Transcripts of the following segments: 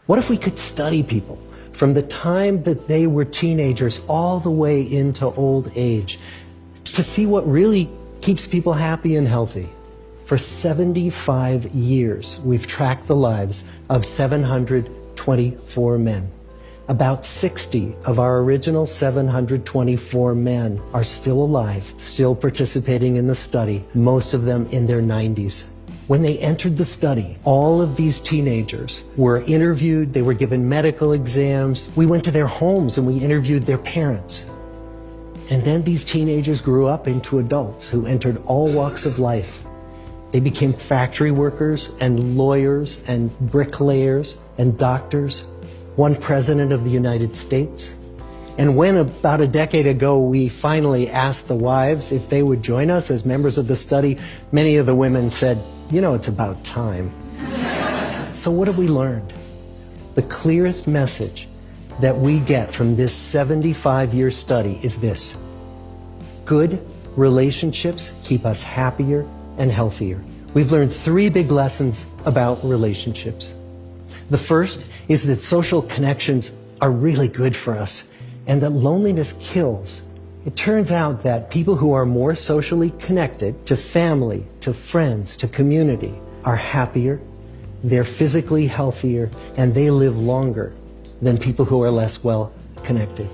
What if we could study people from the time that they were teenagers all the way into old age to see what really keeps people happy and healthy? For 75 years, we've tracked the lives of 724 men. About 60 of our original 724 men are still alive, still participating in the study, most of them in their 90s. When they entered the study, all of these teenagers were interviewed, they were given medical exams. We went to their homes and we interviewed their parents. And then these teenagers grew up into adults who entered all walks of life. They became factory workers and lawyers and bricklayers and doctors, one president of the United States. And when about a decade ago we finally asked the wives if they would join us as members of the study, many of the women said, "You know, it's about time." So what have we learned? The clearest message that we get from this 75-year study is this: good relationships keep us happier and healthier. We've learned 3 big lessons about relationships. The first is that social connections are really good for us and that loneliness kills. It turns out that people who are more socially connected to family, to friends, to community are happier, they're physically healthier, and they live longer than people who are less well connected.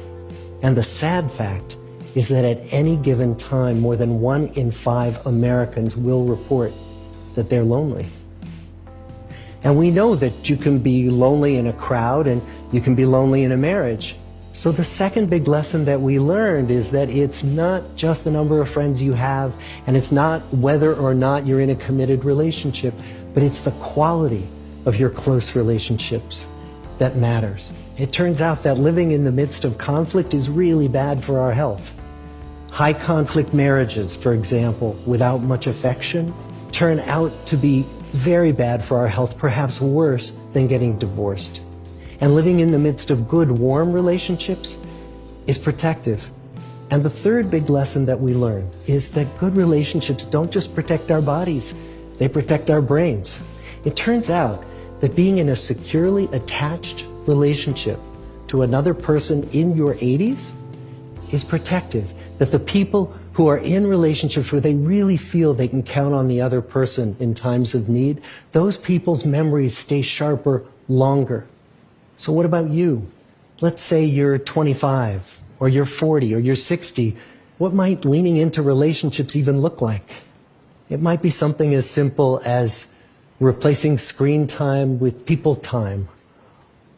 And the sad fact is that at any given time, more than 1 in 5 Americans will report that they're lonely. And we know that you can be lonely in a crowd and you can be lonely in a marriage. So the second big lesson that we learned is that it's not just the number of friends you have, and it's not whether or not you're in a committed relationship, but it's the quality of your close relationships that matters. It turns out that living in the midst of conflict is really bad for our health. High conflict marriages, for example, without much affection, turn out to be very bad for our health, perhaps worse than getting divorced. And living in the midst of good, warm relationships is protective. And the third big lesson that we learn is that good relationships don't just protect our bodies, they protect our brains. It turns out that being in a securely attached relationship to another person in your 80s is protective. That the people who are in relationships where they really feel they can count on the other person in times of need, those people's memories stay sharper longer. So what about you? Let's say you're 25, or you're 40, or you're 60. What might leaning into relationships even look like? It might be something as simple as replacing screen time with people time,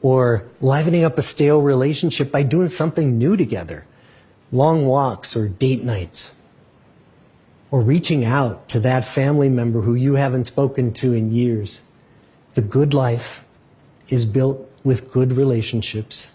or livening up a stale relationship by doing something new together. Long walks or date nights, or reaching out to that family member who you haven't spoken to in years. The good life is built with good relationships.